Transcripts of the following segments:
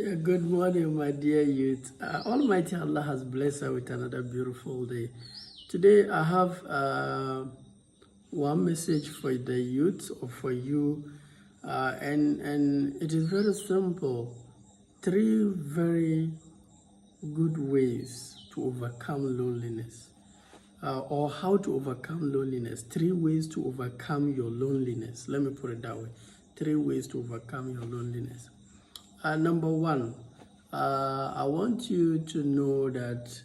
Yeah, good morning, my dear youth. Almighty Allah has blessed us with another beautiful day. Today, I have one message for the youth or for you, and it is very simple. Three very good ways to overcome loneliness, or how to overcome loneliness. Three ways to overcome your loneliness. Let me put it that way. Three ways to overcome your loneliness. Number one, I want you to know that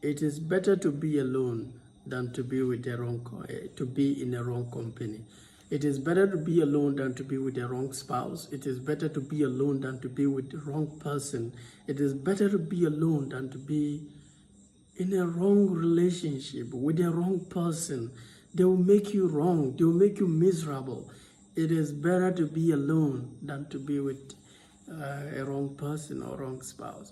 it is better to be alone than to be with the wrong, to be in the wrong company. It is better to be alone than to be with the wrong spouse. It is better to be alone than to be with the wrong person. It is better to be alone than to be in a wrong relationship with the wrong person. They will make you wrong. They will make you miserable. It is better to be alone than to be with a wrong person or wrong spouse.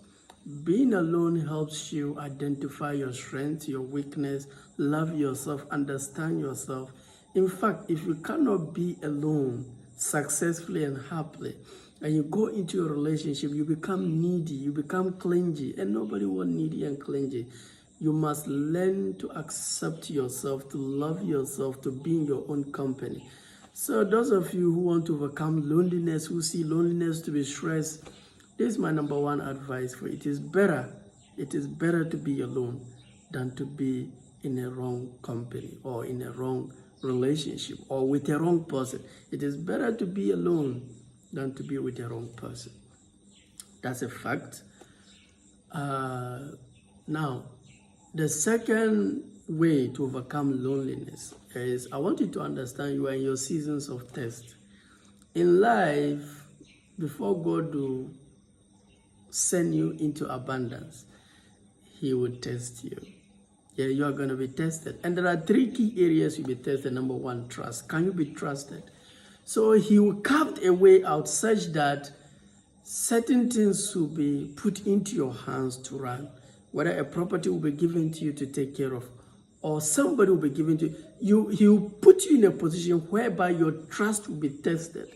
Being alone helps you identify your strengths, your weakness, love yourself, understand yourself. In fact, if you cannot be alone successfully and happily, and you go into a relationship, you become needy, you become clingy, and nobody wants needy and clingy. You must learn to accept yourself, to love yourself, to be in your own company. So those of you who want to overcome loneliness, who see loneliness to be stress, this is my number one advice for you. It is better to be alone than to be in a wrong company or in a wrong relationship or with a wrong person. It is better to be alone than to be with the wrong person. That's a fact. Now, the second way to overcome loneliness is, I want you to understand you are in your seasons of test. In life, before God will send you into abundance, He will test you. Yeah, you are going to be tested. And there are three key areas you'll be tested. Number one, trust. Can you be trusted? So He will carve a way out such that certain things will be put into your hands to run. Whether a property will be given to you to take care of, or somebody will be given to you, He will put you in a position whereby your trust will be tested.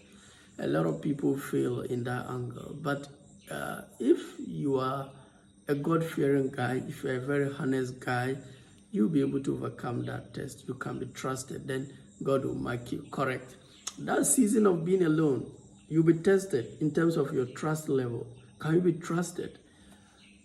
A lot of people fail in that angle. But if you are a God-fearing guy, if you're a very honest guy, you'll be able to overcome that test. You can be trusted. Then God will mark you correct. That season of being alone, you'll be tested in terms of your trust level. Can you be trusted?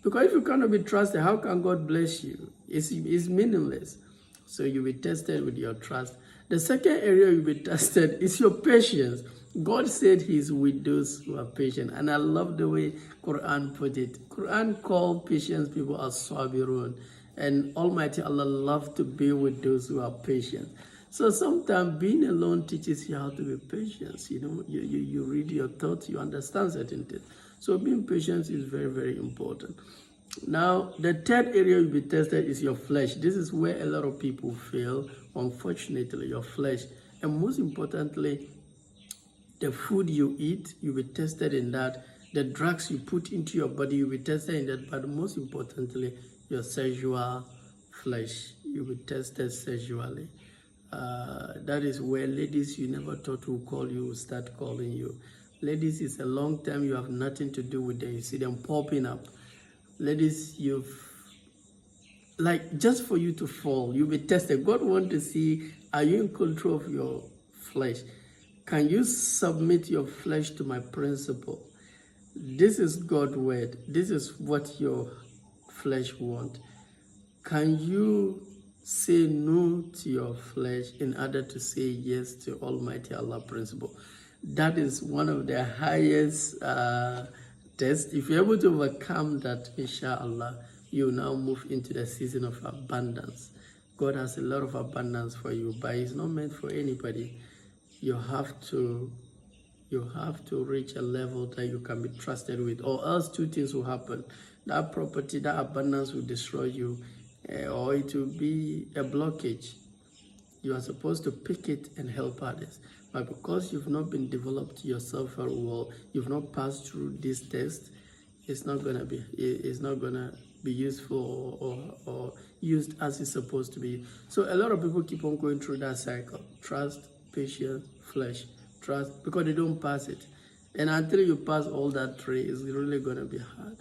Because if you cannot be trusted, how can God bless you? It's meaningless. So you'll be tested with your trust. The second area you'll be tested is your patience. God said He's with those who are patient. And I love the way Quran put it. Quran called patient people as sabirun. And Almighty Allah loves to be with those who are patient. So sometimes being alone teaches you how to be patient. You know, you read your thoughts, you understand certain things. So being patient is very, very important. Now, the third area you'll be tested is your flesh. This is where a lot of people fail, unfortunately, your flesh. And most importantly, the food you eat, you'll be tested in that. The drugs you put into your body, you'll be tested in that. But most importantly, your sexual flesh, you'll be tested sexually. That is where ladies you never thought would call you will start calling you. Ladies, it's a long time you have nothing to do with them. You see them popping up. Ladies, just for you to fall, you'll be tested. God wants to see, are you in control of your flesh? Can you submit your flesh to my principle? This is God's word. This is what your flesh wants. Can you say no to your flesh in order to say yes to Almighty Allah principle? That is one of the highest tests. If you're able to overcome that, inshallah, you now move into the season of abundance. God has a lot of abundance for you, but it's not meant for anybody. You have to reach a level that you can be trusted with, or else two things will happen. That property, that abundance will destroy you, or it will be a blockage. You are supposed to pick it and help others. But because you've not been developed yourself very well, you've not passed through this test, it's not gonna be useful or used as it's supposed to be. So a lot of people keep on going through that cycle. Trust, patience, flesh. Trust, because they don't pass it. And until you pass all that three, it's really going to be hard.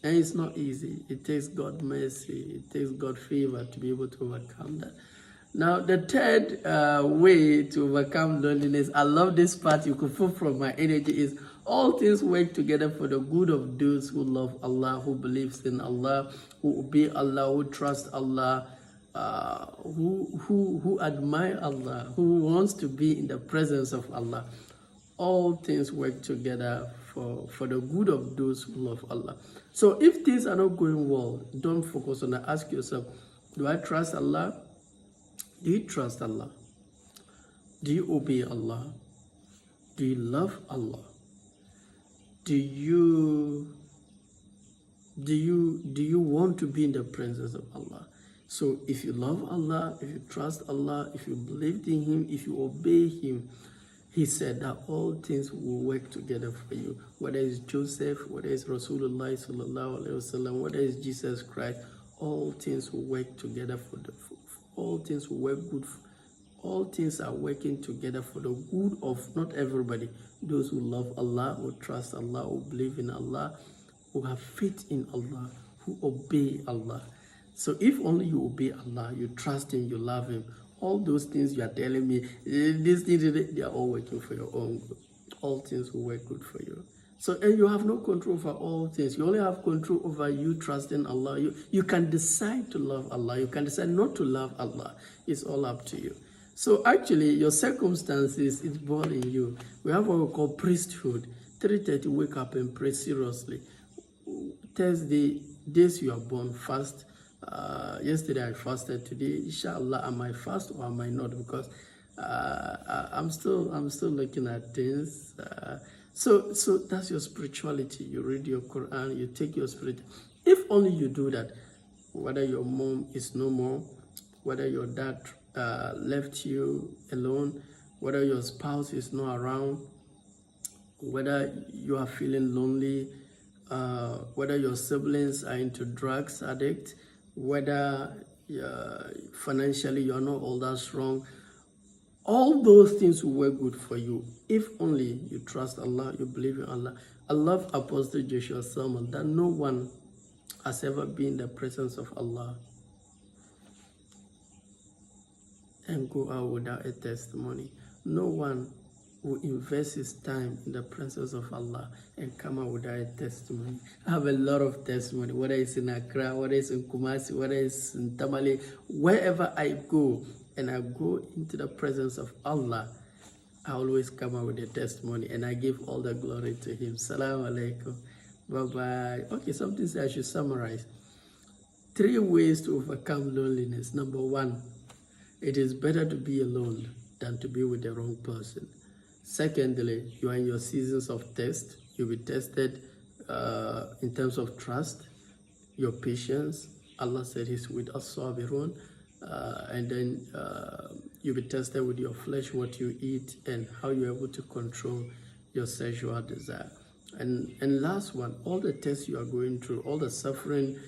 And it's not easy. It takes God mercy. It takes God favor to be able to overcome that. Now, the third way to overcome loneliness, I love this part, you could feel from my energy, is all things work together for the good of those who love Allah, who believes in Allah, who obey Allah, who trust Allah, who admire Allah, who wants to be in the presence of Allah. All things work together for the good of those who love Allah. So if things are not going well, don't focus on that. Ask yourself, do I trust Allah? Do you trust Allah? Do you obey Allah? Do you love Allah? Do you want to be in the presence of Allah? So if you love Allah, if you trust Allah, if you believe in Him, if you obey Him, He said that all things will work together for you. Whether it's Joseph, whether it's Rasulullah sallallahu alaihi wasallam, whether it's Jesus Christ, all things will work together all things will work good. All things are working together for the good of not everybody. Those who love Allah, who trust Allah, who believe in Allah, who have faith in Allah, who obey Allah. So if only you obey Allah, you trust Him, you love Him, all those things you are telling me, these things, they are all working for your own good. All things will work good for you. So, and you have no control over all things. You only have control over you trusting Allah. You can decide to love Allah. You can decide not to love Allah. It's all up to you. So actually, your circumstances is born in you. We have what we call priesthood. 3:30, wake up and pray seriously. Thursday, days you are born, fast. Yesterday I fasted. Today, inshallah, I might fast or I might not, because I'm still looking at things. So that's your spirituality. You read your Quran, you take your spirit. If only you do that, whether your mom is no more, whether your dad left you alone, whether your spouse is not around, whether you are feeling lonely, whether your siblings are into drugs addict, whether financially you're not all that strong, all those things will work good for you if only you trust Allah, you believe in Allah. I love Apostle Joshua Selman that no one has ever been in the presence of Allah and go out without a testimony. No one will invest his time in the presence of Allah and come out without a testimony. I have a lot of testimony, whether it's in Accra, whether it's in Kumasi, whether it's in Tamale, wherever I go, and I go into the presence of Allah, I always come out with a testimony, and I give all the glory to Him. Salaam alaikum. Bye-bye. Okay, something I should summarize. 3 ways to overcome loneliness. Number 1, it is better to be alone than to be with the wrong person. Secondly, you are in your seasons of test. You'll be tested in terms of trust, your patience. Allah said He's with us, sabirun. And then you'll be tested with your flesh, what you eat, and how you're able to control your sexual desire. And last one, all the tests you are going through, all the suffering,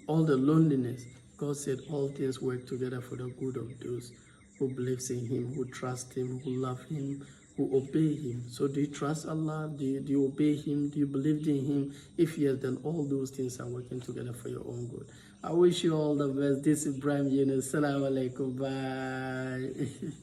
all the loneliness, God said all things work together for the good of those who believes in Him, who trust Him, who love Him, who obey Him. So do you trust Allah? Do you obey Him? Do you believe in Him? If yes, then all those things are working together for your own good. I wish you all the best. This is Ibrahim Yunus. Assalamu alaikum. Bye.